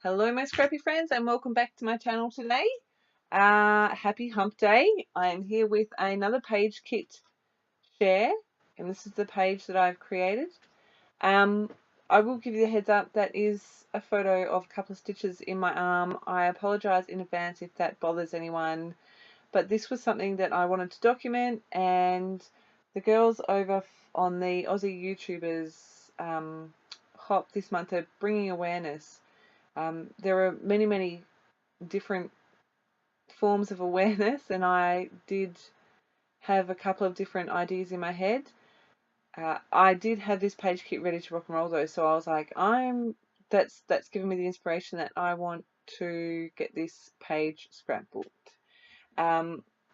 Hello my scrappy friends and welcome back to my channel today. Happy hump day. I am here with another page kit share and this is the page that I've created. Um, I will give you the heads up, that is a photo of a couple of stitches in my arm. I apologise in advance if that bothers anyone, but this was something that I wanted to document, and the girls over on the Aussie YouTubers hop this month are bringing awareness. There are many different forms of awareness, and I did have a couple of different ideas in my head. I did have this page kit ready to rock and roll though, so I was like, that's given me the inspiration that I want to get this page scrapbooked.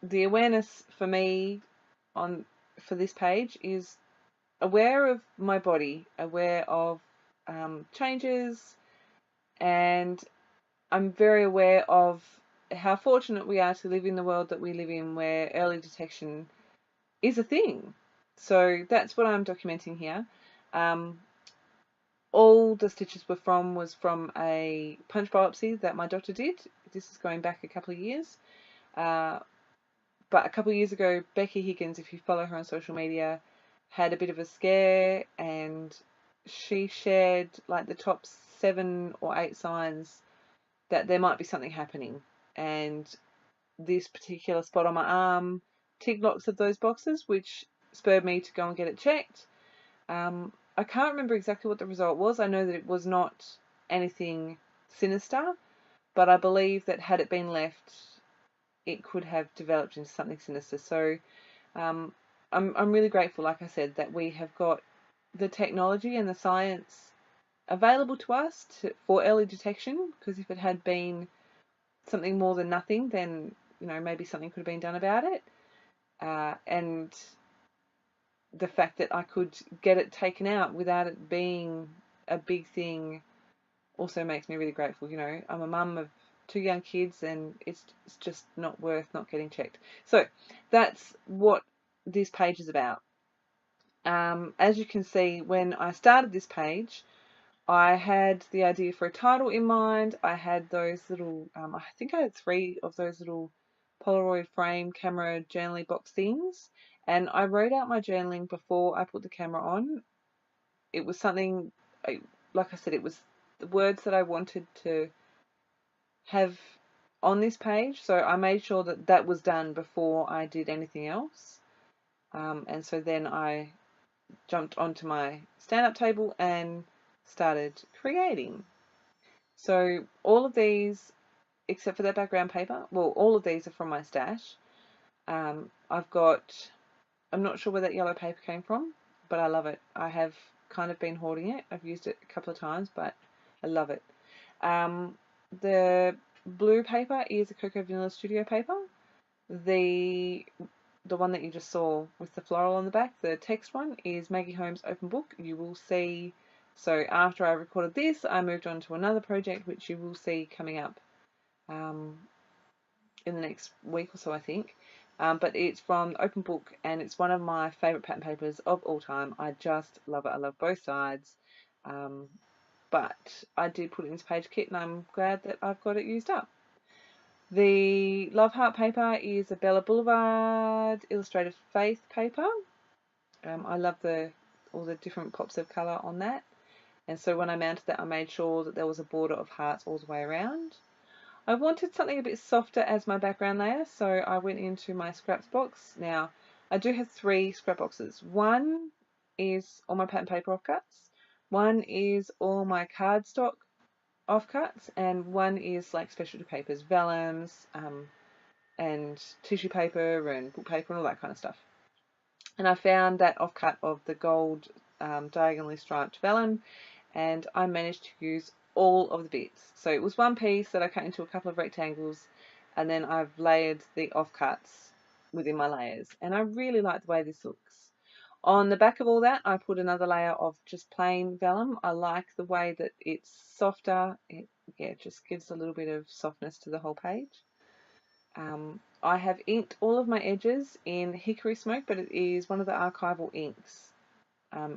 The awareness for me on for this page is aware of my body, aware of changes, and I'm very aware of how fortunate we are to live in the world that we live in, where early detection is a thing. So that's what I'm documenting here. Um, all the stitches was from a punch biopsy that my doctor did. This is going back a couple of years. Uh, but a couple of years ago, Becky Higgins, if you follow her on social media, had a bit of a scare, and she shared like the top 7 or 8 signs that there might be something happening. And this particular spot on my arm ticked lots of those boxes, which spurred me to go and get it checked. I can't remember exactly what the result was. I know that it was not anything sinister, but I believe that had it been left, it could have developed into something sinister. So um, I'm really grateful, like I said, that we have got the technology and the science available to us for early detection, because if it had been something more than nothing, then maybe something could have been done about it. And the fact that I could get it taken out without it being a big thing also makes me really grateful. I'm a mum of 2 young kids, and it's just not worth not getting checked. So that's what this page is about. As you can see, when I started this page, I had the idea for a title in mind. I had those little, I think I had 3 of those little Polaroid frame camera journaling box things, and I wrote out my journaling before I put the camera on. It was something, like I said, it was the words that I wanted to have on this page, so I made sure that that was done before I did anything else. And so then I jumped onto my stand-up table and started creating. So all of these, except for that background paper, well, all of these are from my stash. I've got, I'm not sure where that yellow paper came from, but I love it. I have kind of been hoarding it. I've used it a couple of times, but I love it. The blue paper is a Cocoa Vanilla Studio paper. The one that you just saw with the floral on the back, the text one, is Maggie Holmes' Open Book. You will see, so after I recorded this, I moved on to another project, which you will see coming up in the next week or so, I think. But it's from Open Book, and it's one of my favourite pattern papers of all time. I just love it. I love both sides. But I did put it into page kit, and I'm glad that I've got it used up. The Love Heart paper is a Bella Boulevard Illustrated Faith paper. I love all the different pops of colour on that. And so when I mounted that, I made sure that there was a border of hearts all the way around. I wanted something a bit softer as my background layer, so I went into my scraps box. Now, I do have 3 scrap boxes. One is all my pattern paper offcuts, one is all my cardstock offcuts, and one is like specialty papers, vellums, and tissue paper and book paper and all that kind of stuff. And I found that offcut of the gold diagonally striped vellum, and I managed to use all of the bits. So it was one piece that I cut into a couple of rectangles, and then I've layered the offcuts within my layers, and I really like the way this looks. On the back of all that, I put another layer of just plain vellum. I like the way that it's softer. It just gives a little bit of softness to the whole page. I have inked all of my edges in Hickory Smoke, but it is one of the archival inks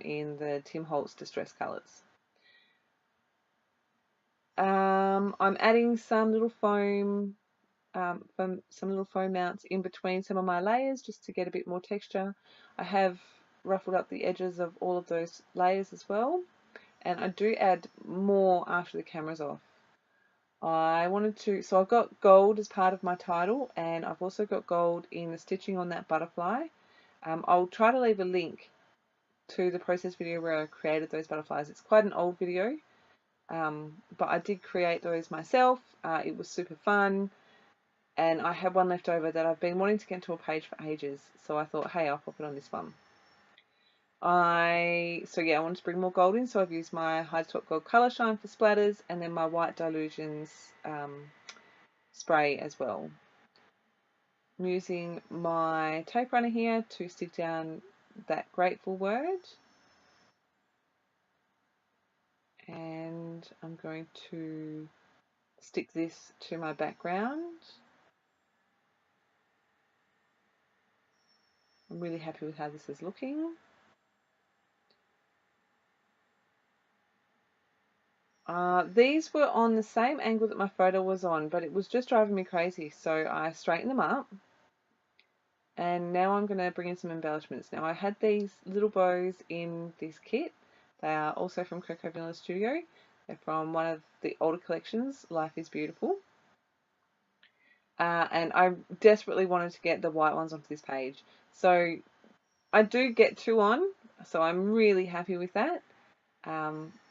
in the Tim Holtz Distress Colours. I'm adding some little foam from some little foam mounts in between some of my layers just to get a bit more texture. I have ruffled up the edges of all of those layers as well, and I do add more after the camera's off. I wanted to, so I've got gold as part of my title, and I've also got gold in the stitching on that butterfly. I'll try to leave a link to the process video where I created those butterflies. It's quite an old video, but I did create those myself. It was super fun. And I had one left over that I've been wanting to get to a page for ages, so I thought, hey, I'll pop it on this one. I wanted to bring more gold in, so I've used my Hide Top Gold Colour Shine for splatters, and then my White Dilutions spray as well. I'm using my tape runner here to stick down that grateful word, and I'm going to stick this to my background. I'm really happy with how this is looking. These were on the same angle that my photo was on, but it was just driving me crazy, so I straightened them up. And now I'm going to bring in some embellishments. Now I had these little bows in this kit. They are also from Coco Vanilla Studio. They're from one of the older collections, Life is Beautiful. And I desperately wanted to get the white ones onto this page. So I do get 2 on, so I'm really happy with that.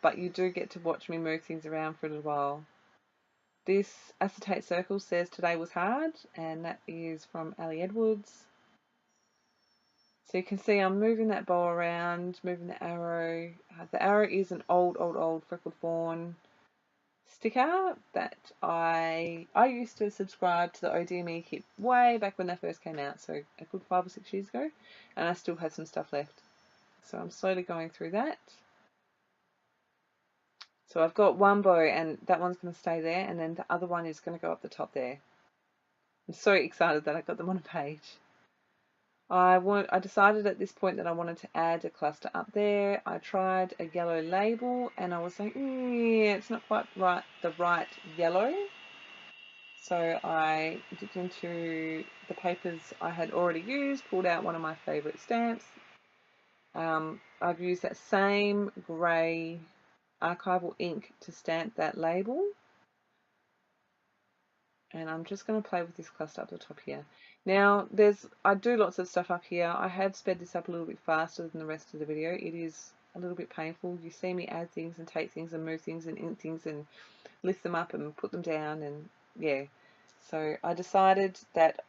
But you do get to watch me move things around for a little while. This acetate circle says today was hard, and that is from Ali Edwards. So you can see I'm moving that bow around, moving the arrow. The arrow is an old Freckled Fawn sticker that I used to subscribe to the ODME kit way back when they first came out, so a good 5 or 6 years ago, and I still had some stuff left. So I'm slowly going through that. So I've got one bow, and that one's going to stay there, and then the other one is going to go up the top there. I'm so excited that I got them on a page. I decided at this point that I wanted to add a cluster up there. I tried a yellow label, and I was like, yeah, it's not quite right, the right yellow. So I dipped into the papers I had already used, pulled out one of my favourite stamps. I've used that same grey archival ink to stamp that label. And I'm just going to play with this cluster up the top here. Now, I do lots of stuff up here. I have sped this up a little bit faster than the rest of the video. It is a little bit painful. You see me add things and take things and move things and ink things and lift them up and put them down, and yeah. So I decided that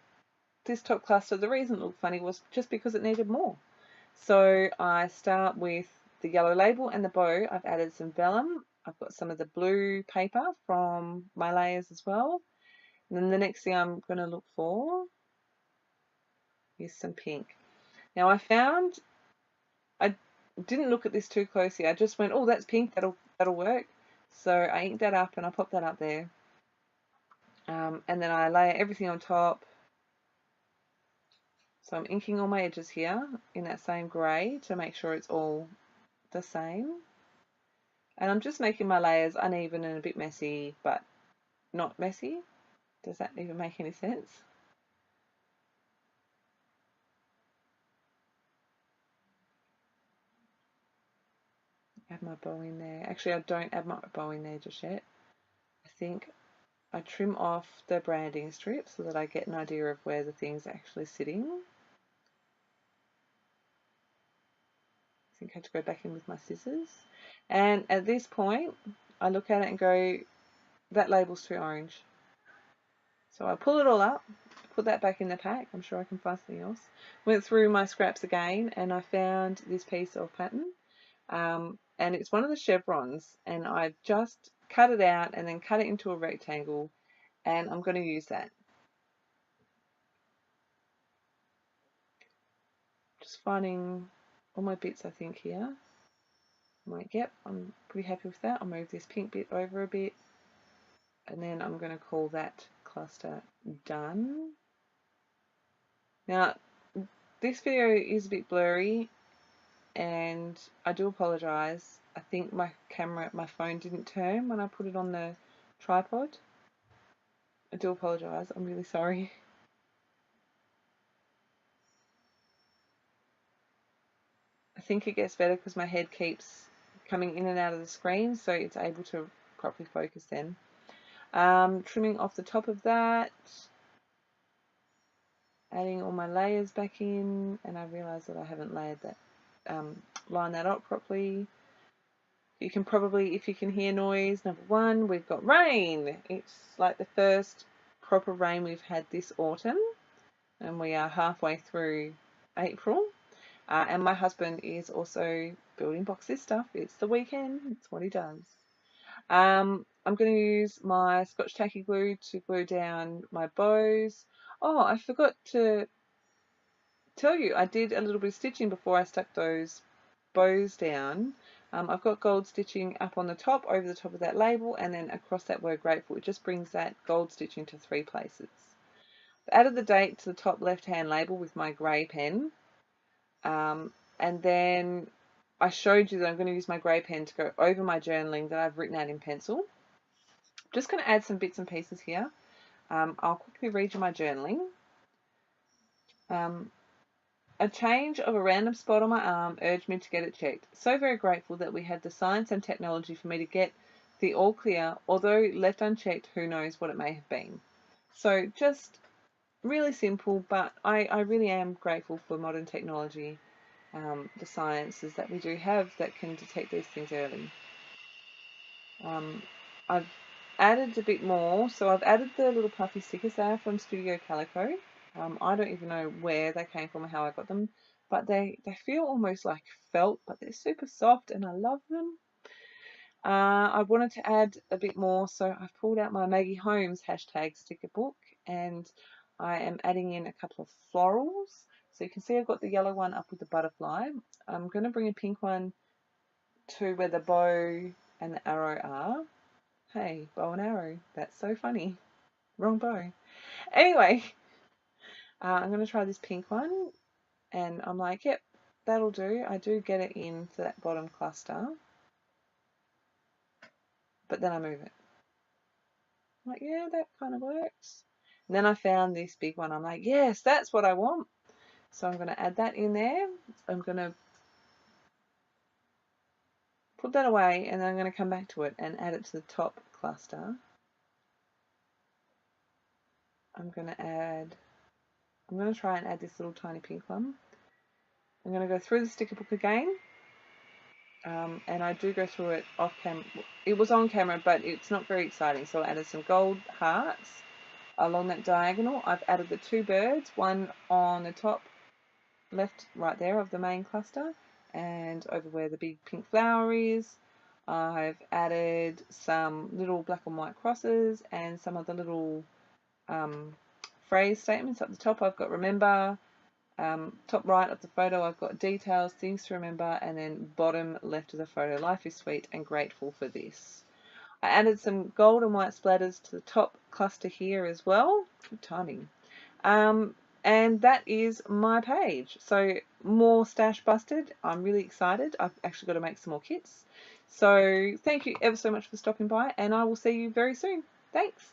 this top cluster, the reason it looked funny was just because it needed more. So I start with the yellow label and the bow. I've added some vellum. I've got some of the blue paper from my layers as well. And then the next thing I'm going to look for is some pink. Now I found, I didn't look at this too closely. I just went, oh, that's pink, that'll work. So I inked that up and I popped that up there. And then I layer everything on top. So I'm inking all my edges here in that same grey to make sure it's all the same. And I'm just making my layers uneven and a bit messy, but not messy. Does that even make any sense? Add my bow in there. Actually, I don't add my bow in there just yet. I think I trim off the branding strip so that I get an idea of where the thing's actually sitting. I think I have to go back in with my scissors. And at this point, I look at it and go, that label's too orange. So I pull it all up, put that back in the pack. I'm sure I can find something else. Went through my scraps again, and I found this piece of pattern. And it's one of the chevrons, and I just cut it out and then cut it into a rectangle, and I'm going to use that. Just finding all my bits, I think, here. I'm like, yep, I'm pretty happy with that. I'll move this pink bit over a bit, and then I'm going to call that cluster done. Now, this video is a bit blurry, and I do apologise. I think my phone didn't turn when I put it on the tripod. I do apologise, I'm really sorry. I think it gets better because my head keeps coming in and out of the screen, so it's able to properly focus then. Trimming off the top of that, adding all my layers back in, and I realise that I haven't layered that, lined that up properly. You can probably, if you can hear noise, number one, we've got rain. It's like the first proper rain we've had this autumn, and we are halfway through April. And my husband is also building boxes stuff. It's the weekend, it's what he does. I'm going to use my Scotch Tacky Glue to glue down my bows. Oh, I forgot to tell you, I did a little bit of stitching before I stuck those bows down. I've got gold stitching up on the top, over the top of that label, and then across that word grateful. It just brings that gold stitching to 3 places. I've added the date to the top left-hand label with my grey pen. And then I showed you that I'm going to use my grey pen to go over my journaling that I've written out in pencil. Just going to add some bits and pieces here. I'll quickly read you my journaling. A change of a random spot on my arm urged me to get it checked. So very grateful that we had the science and technology for me to get the all clear, although left unchecked, who knows what it may have been. So just really simple, but I really am grateful for modern technology, the sciences that we do have that can detect these things early. I've added a bit more, so I've added the little puffy stickers there from Studio Calico. I don't even know where they came from or how I got them, but they feel almost like felt, but they're super soft and I love them. I wanted to add a bit more, so I've pulled out my Maggie Holmes hashtag sticker book and I am adding in a couple of florals. So you can see I've got the yellow one up with the butterfly. I'm going to bring a pink one to where the bow and the arrow are. Hey, bow and arrow. That's so funny. Wrong bow. Anyway, I'm going to try this pink one. And I'm like, yep, that'll do. I do get it into that bottom cluster. But then I move it. I'm like, yeah, that kind of works. And then I found this big one. I'm like, yes, that's what I want. So I'm going to add that in there. I'm going to put that away and then I'm going to come back to it and add it to the top cluster. I'm going to try and add this little tiny pink one. I'm going to go through the sticker book again. And I do go through it off camera. It was on camera, but it's not very exciting. So I added some gold hearts along that diagonal. I've added the 2 birds, one on the top left right there of the main cluster and over where the big pink flower is. I've added some little black and white crosses and some of the little phrase statements. At the top I've got remember, top right of the photo I've got details, things to remember, and then bottom left of the photo, life is sweet and grateful for this. I added some gold and white splatters to the top cluster here as well. Good timing. And that is my page. So more stash busted. I'm really excited. I've actually got to make some more kits. So thank you ever so much for stopping by, and I will see you very soon. Thanks.